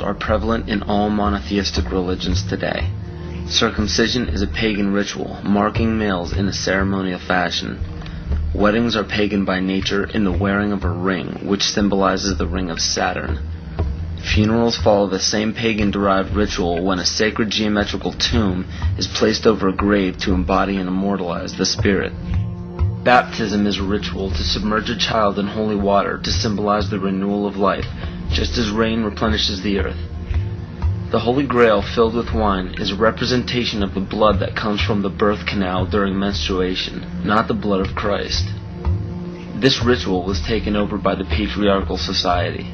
are prevalent in all monotheistic religions today. Circumcision is a pagan ritual, marking males in a ceremonial fashion. Weddings are pagan by nature in the wearing of a ring, which symbolizes the ring of Saturn. Funerals follow the same pagan-derived ritual when a sacred geometrical tomb is placed over a grave to embody and immortalize the spirit. Baptism is a ritual to submerge a child in holy water to symbolize the renewal of life, just as rain replenishes the earth. The Holy Grail filled with wine is a representation of the blood that comes from the birth canal during menstruation, not the blood of Christ. This ritual was taken over by the patriarchal society.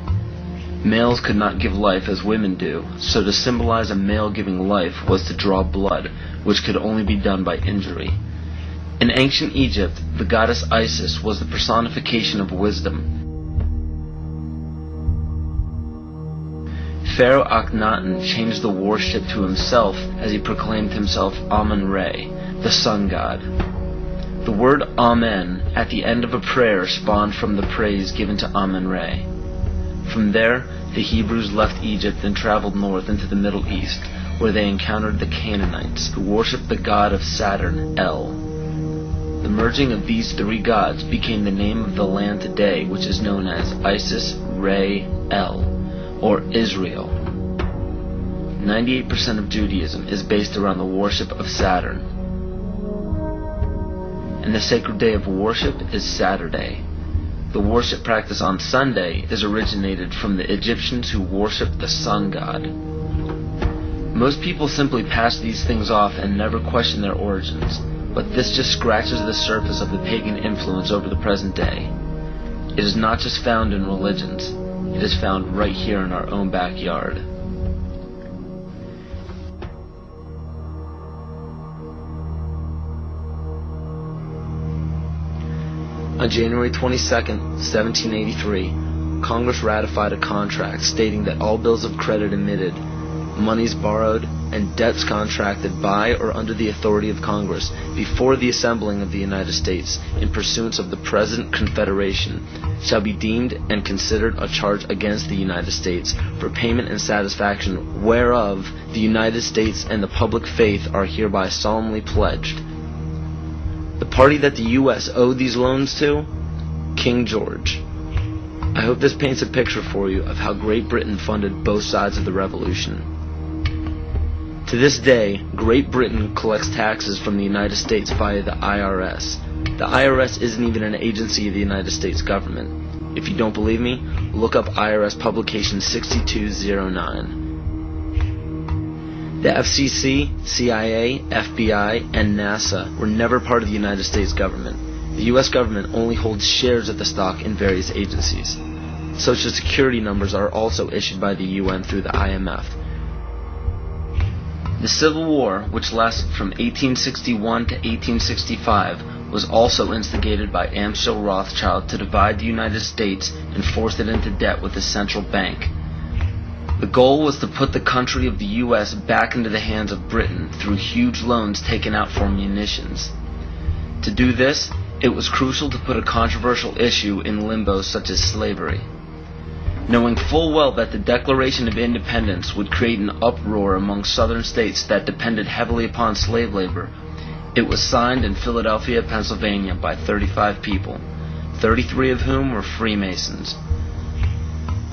Males could not give life as women do, so to symbolize a male giving life was to draw blood, which could only be done by injury. In ancient Egypt, the goddess Isis was the personification of wisdom. Pharaoh Akhenaten changed the worship to himself as he proclaimed himself Amun-Re, the sun god. The word Amen at the end of a prayer spawned from the praise given to Amun-Re. From there, the Hebrews left Egypt and traveled north into the Middle East, where they encountered the Canaanites, who worshipped the god of Saturn, El. The merging of these three gods became the name of the land today, which is known as Isis, Re, El, or Israel. 98% of Judaism is based around the worship of Saturn. And the sacred day of worship is Saturday. The worship practice on Sunday is originated from the Egyptians who worshipped the sun god. Most people simply pass these things off and never question their origins, but this just scratches the surface of the pagan influence over the present day. It is not just found in religions. It is found right here in our own backyard. On January 22, 1783, Congress ratified a contract stating that all bills of credit emitted, monies borrowed, and debts contracted by or under the authority of Congress before the assembling of the United States in pursuance of the present Confederation shall be deemed and considered a charge against the United States for payment and satisfaction whereof the United States and the public faith are hereby solemnly pledged. The party that the U.S. owed these loans to? King George. I hope this paints a picture for you of how Great Britain funded both sides of the Revolution. To this day, Great Britain collects taxes from the United States via the IRS. The IRS isn't even an agency of the United States government. If you don't believe me, look up IRS Publication 6209. The FCC, CIA, FBI, and NASA were never part of the United States government. The U.S. government only holds shares of the stock in various agencies. Social Security numbers are also issued by the UN through the IMF. The Civil War, which lasted from 1861 to 1865, was also instigated by Amschel Rothschild to divide the United States and force it into debt with the central bank. The goal was to put the country of the U.S. back into the hands of Britain through huge loans taken out for munitions. To do this, it was crucial to put a controversial issue in limbo such as slavery. Knowing full well that the Declaration of Independence would create an uproar among southern states that depended heavily upon slave labor, it was signed in Philadelphia, Pennsylvania by 35 people, 33 of whom were Freemasons.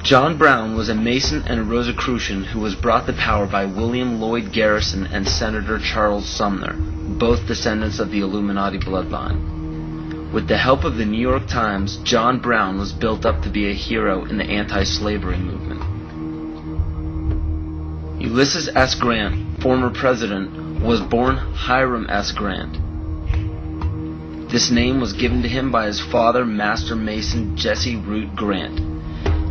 John Brown was a Mason and a Rosicrucian who was brought to power by William Lloyd Garrison and Senator Charles Sumner, both descendants of the Illuminati bloodline. With the help of the New York Times, John Brown was built up to be a hero in the anti-slavery movement. Ulysses S. Grant, former president, was born Hiram S. Grant. This name was given to him by his father, Master Mason Jesse Root Grant.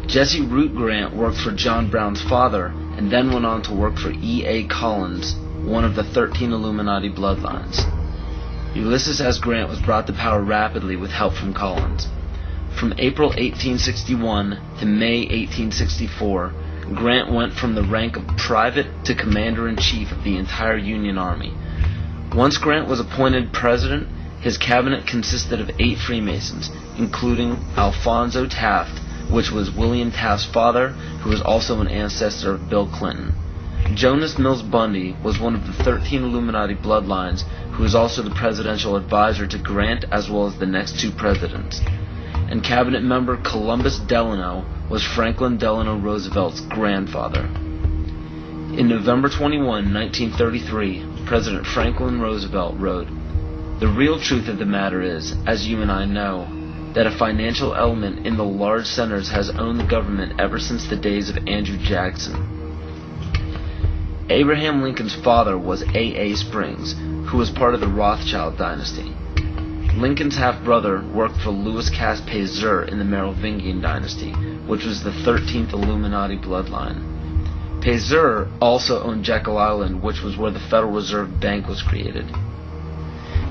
Jesse Root Grant worked for John Brown's father and then went on to work for E.A. Collins, one of the 13 Illuminati bloodlines. Ulysses S. Grant was brought to power rapidly with help from Collins. From April 1861 to May 1864, Grant went from the rank of private to commander-in-chief of the entire Union Army. Once Grant was appointed president, his cabinet consisted of 8 Freemasons, including Alphonso Taft, which was William Taft's father, who was also an ancestor of Bill Clinton. Jonas Mills Bundy was one of the 13 Illuminati bloodlines, who was also the presidential advisor to Grant as well as the next two presidents. And cabinet member Columbus Delano was Franklin Delano Roosevelt's grandfather. In November 21, 1933, President Franklin Roosevelt wrote, "The real truth of the matter is, as you and I know, that a financial element in the large centers has owned the government ever since the days of Andrew Jackson." Abraham Lincoln's father was A.A. Springs, who was part of the Rothschild dynasty. Lincoln's half-brother worked for Louis Pasteur in the Merovingian dynasty, which was the 13th Illuminati bloodline. Pasteur also owned Jekyll Island, which was where the Federal Reserve Bank was created.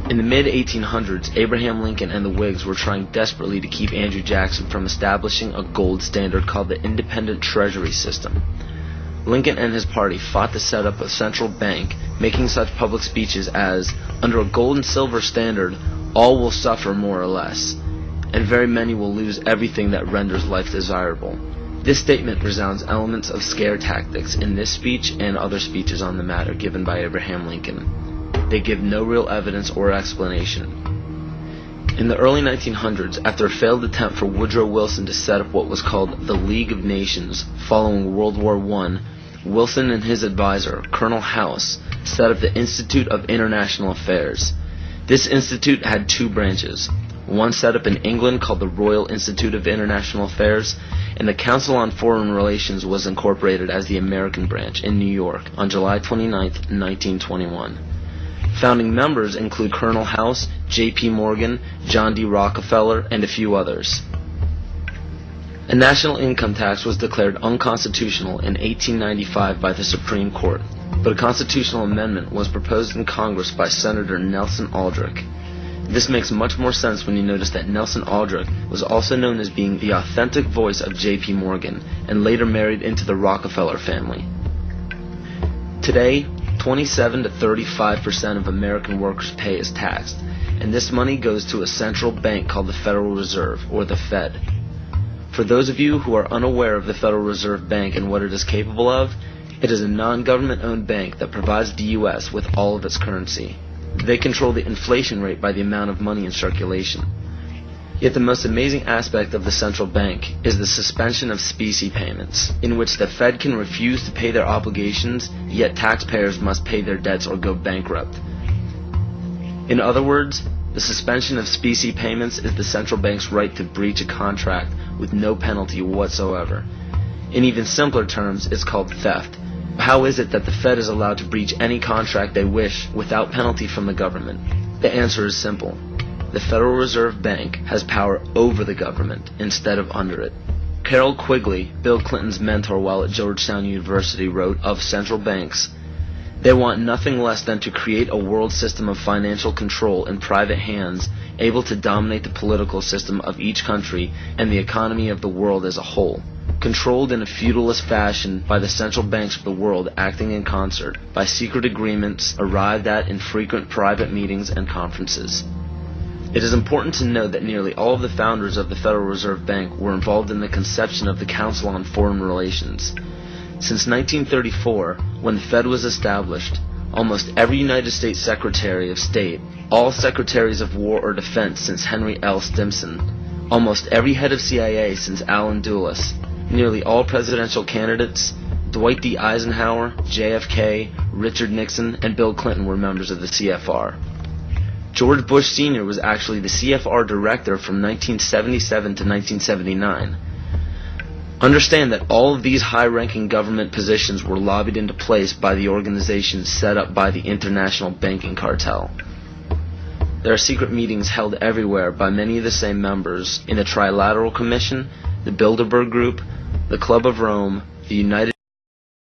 In the mid-1800s, Abraham Lincoln and the Whigs were trying desperately to keep Andrew Jackson from establishing a gold standard called the Independent Treasury System. Lincoln and his party fought to set up a central bank, making such public speeches as, "Under a gold and silver standard, all will suffer more or less, and very many will lose everything that renders life desirable." This statement resounds elements of scare tactics in this speech and other speeches on the matter given by Abraham Lincoln. They give no real evidence or explanation. In the early 1900s, after a failed attempt for Woodrow Wilson to set up what was called the League of Nations following World War I, Wilson and his advisor, Colonel House, set up the Institute of International Affairs. This institute had two branches, one set up in England called the Royal Institute of International Affairs, and the Council on Foreign Relations was incorporated as the American branch in New York on July 29, 1921. Founding members include Colonel House, J.P. Morgan, John D. Rockefeller, and a few others. A national income tax was declared unconstitutional in 1895 by the Supreme Court, but a constitutional amendment was proposed in Congress by Senator Nelson Aldrich. This makes much more sense when you notice that Nelson Aldrich was also known as being the authentic voice of J.P. Morgan, and later married into the Rockefeller family. Today, 27 to 35% of American workers' pay is taxed, and this money goes to a central bank called the Federal Reserve, or the Fed. For those of you who are unaware of the Federal Reserve Bank and what it is capable of, it is a non-government-owned bank that provides the U.S. with all of its currency. They control the inflation rate by the amount of money in circulation. Yet the most amazing aspect of the central bank is the suspension of specie payments, in which the Fed can refuse to pay their obligations, yet taxpayers must pay their debts or go bankrupt. In other words, the suspension of specie payments is the central bank's right to breach a contract with no penalty whatsoever. In even simpler terms, it's called theft. How is it that the Fed is allowed to breach any contract they wish without penalty from the government? The answer is simple. The Federal Reserve Bank has power over the government instead of under it. Carroll Quigley, Bill Clinton's mentor while at Georgetown University, wrote of central banks, "They want nothing less than to create a world system of financial control in private hands, able to dominate the political system of each country and the economy of the world as a whole, controlled in a feudalist fashion by the central banks of the world acting in concert, by secret agreements arrived at in frequent private meetings and conferences." It is important to note that nearly all of the founders of the Federal Reserve Bank were involved in the conception of the Council on Foreign Relations. Since 1934, when the Fed was established, almost every United States Secretary of State, all Secretaries of War or Defense since Henry L. Stimson, almost every head of CIA since Allen Dulles, nearly all presidential candidates, Dwight D. Eisenhower, JFK, Richard Nixon, and Bill Clinton were members of the CFR. George Bush Sr. was actually the CFR director from 1977 to 1979. Understand that all of these high-ranking government positions were lobbied into place by the organizations set up by the international banking cartel. There are secret meetings held everywhere by many of the same members in the Trilateral Commission, the Bilderberg Group, the Club of Rome, the United